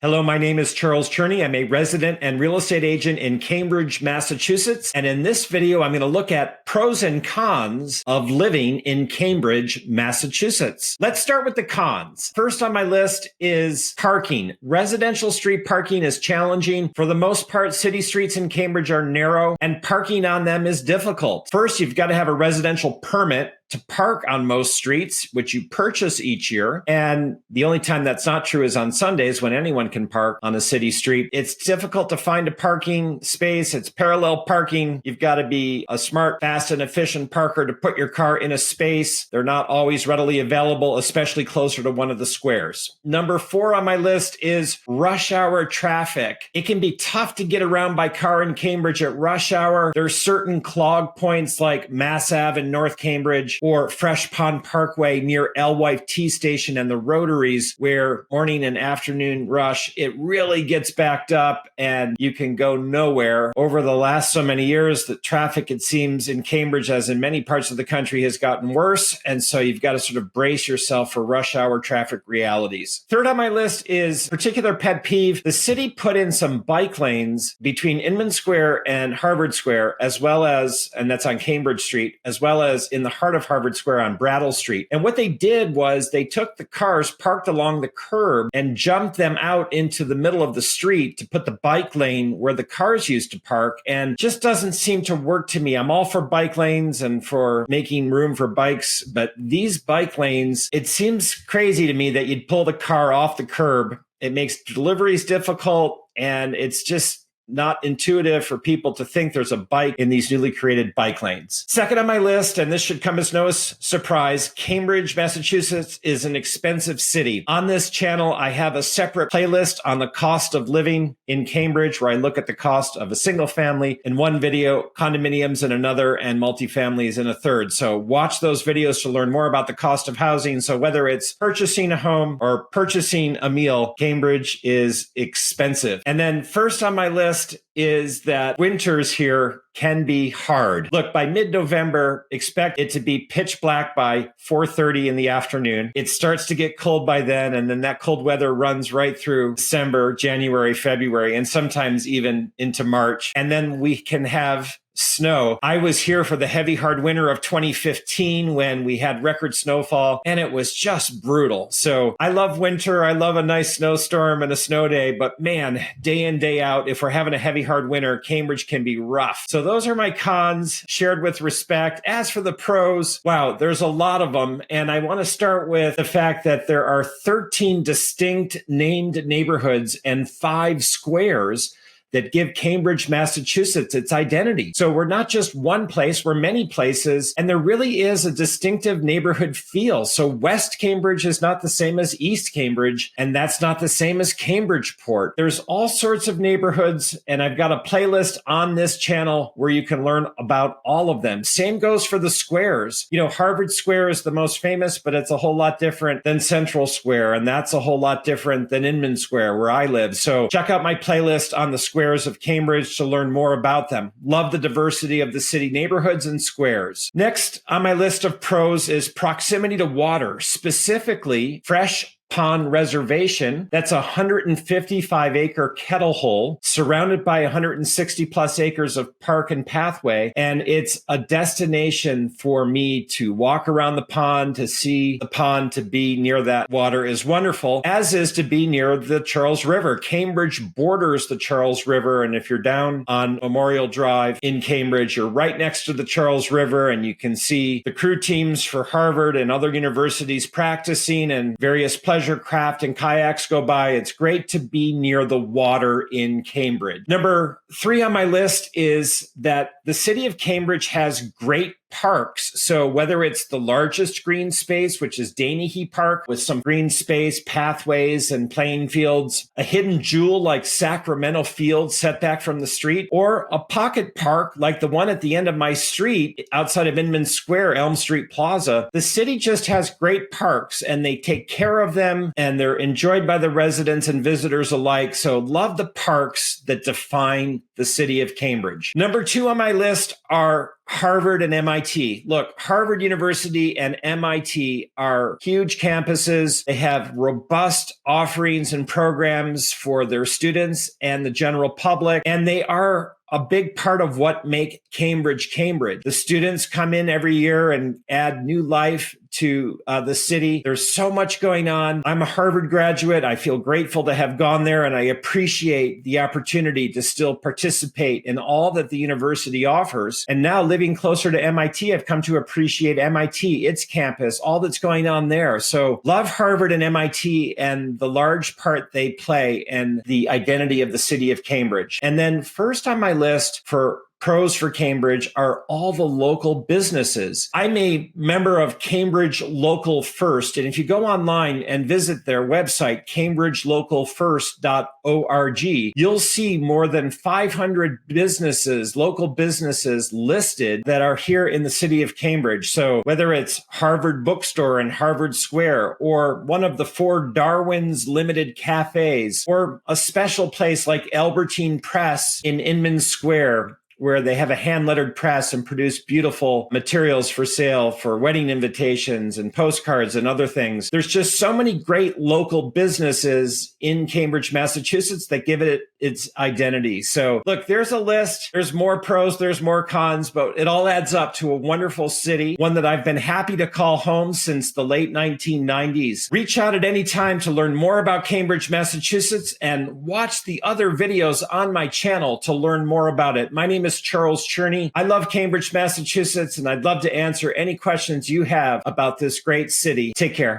Hello, my name is Charles Cherney. I'm a resident and real estate agent in Cambridge, Massachusetts. And in this video, I'm going to look at pros and cons of living in Cambridge, Massachusetts. Let's start with the cons. First on my list is parking. Residential street parking is challenging. For the most part, city streets in Cambridge are narrow and parking on them is difficult. First, you've got to have a residential permit to park on most streets, which you purchase each year. And the only time that's not true is on Sundays when anyone can park on a city street. It's difficult to find a parking space. It's parallel parking. You've got to be a smart, fast, and efficient parker to put your car in a space. They're not always readily available, especially closer to one of the squares. Number 4 on my list is rush hour traffic. It can be tough to get around by car in Cambridge at rush hour. There's certain clog points like Mass Ave in North Cambridge or Fresh Pond Parkway near Alewife T Station and the Rotaries, where morning and afternoon rush, it really gets backed up and you can go nowhere. Over the last so many years, the traffic, it seems, in Cambridge, as in many parts of the country, has gotten worse. And so you've got to sort of brace yourself for rush hour traffic realities. Third on my list is particular pet peeve. The city put in some bike lanes between Inman Square and Harvard Square, as well as, and that's on Cambridge Street, as well as in the heart of Harvard Square on Brattle Street. And what they did was they took the cars parked along the curb and jumped them out into the middle of the street to put the bike lane where the cars used to park, and just doesn't seem to work to me. I'm all for bike lanes and for making room for bikes, but these bike lanes, it seems crazy to me that you'd pull the car off the curb. It makes deliveries difficult, and it's just not intuitive for people to think there's a bike in these newly created bike lanes. Second on my list, and this should come as no surprise, Cambridge, Massachusetts is an expensive city. On this channel, I have a separate playlist on the cost of living in Cambridge, where I look at the cost of a single family in one video, condominiums in another, and multifamilies in a third. So watch those videos to learn more about the cost of housing. So whether it's purchasing a home or purchasing a meal, Cambridge is expensive. And then first on my list is that winters here can be hard. Look, by mid-November, expect it to be pitch black by 4:30 in the afternoon. It starts to get cold by then, and then that cold weather runs right through December, January, February, and sometimes even into March. And then we can have snow. I was here for the heavy, hard winter of 2015 when we had record snowfall, and it was just brutal. So I love winter. I love a nice snowstorm and a snow day, but man, day in, day out, if we're having a heavy, hard winter, Cambridge can be rough. So those are my cons, shared with respect. As for the pros, wow, there's a lot of them. And I want to start with the fact that there are 13 distinct named neighborhoods and 5 squares that give Cambridge, Massachusetts its identity. So we're not just one place, we're many places, and there really is a distinctive neighborhood feel. So West Cambridge is not the same as East Cambridge, and that's not the same as Cambridgeport. There's all sorts of neighborhoods, and I've got a playlist on this channel where you can learn about all of them. Same goes for the squares. You know, Harvard Square is the most famous, but it's a whole lot different than Central Square, and that's a whole lot different than Inman Square, where I live. So check out my playlist on the squares of Cambridge to learn more about them. Love the diversity of the city neighborhoods and squares. Next on my list of pros is proximity to water, specifically Fresh Pond Reservation. That's a 155-acre kettle hole surrounded by 160 plus acres of park and pathway. And it's a destination for me to walk around the pond, to see the pond, to be near that water is wonderful, as is to be near the Charles River. Cambridge borders the Charles River. And if you're down on Memorial Drive in Cambridge, you're right next to the Charles River, and you can see the crew teams for Harvard and other universities practicing, and various pleasure craft and kayaks go by. It's great to be near the water in Cambridge. Number 3 on my list is that the city of Cambridge has great parks. So whether it's the largest green space, which is Danehey Park, with some green space, pathways, and playing fields, a hidden jewel like Sacramento Field set back from the street, or a pocket park like the one at the end of my street outside of Inman Square, Elm Street Plaza, the city just has great parks, and they take care of them, and they're enjoyed by the residents and visitors alike. So love the parks that define the city of Cambridge. Number 2 on my list are Harvard and MIT. Look, Harvard University and MIT are huge campuses. They have robust offerings and programs for their students and the general public, and they are a big part of what make Cambridge, Cambridge. The students come in every year and add new life to the city. There's so much going on. I'm a Harvard graduate. I feel grateful to have gone there, and I appreciate the opportunity to still participate in all that the university offers. And now living closer to MIT, I've come to appreciate MIT, its campus, all that's going on there. So love Harvard and MIT and the large part they play in the identity of the city of Cambridge. And then first on my list for pros for Cambridge are all the local businesses. I'm a member of Cambridge Local First, and if you go online and visit their website, cambridgelocalfirst.org, you'll see more than 500 businesses, local businesses listed that are here in the city of Cambridge. So whether it's Harvard Bookstore in Harvard Square, or one of the 4 Darwin's Limited cafes, or a special place like Albertine Press in Inman Square, where they have a hand-lettered press and produce beautiful materials for sale for wedding invitations and postcards and other things. There's just so many great local businesses in Cambridge, Massachusetts that give it its identity. So look, there's a list. There's more pros, there's more cons, but it all adds up to a wonderful city, one that I've been happy to call home since the late 1990s. Reach out at any time to learn more about Cambridge, Massachusetts, and watch the other videos on my channel to learn more about it. My name is Charles Cherney. I love Cambridge, Massachusetts, and I'd love to answer any questions you have about this great city. Take care.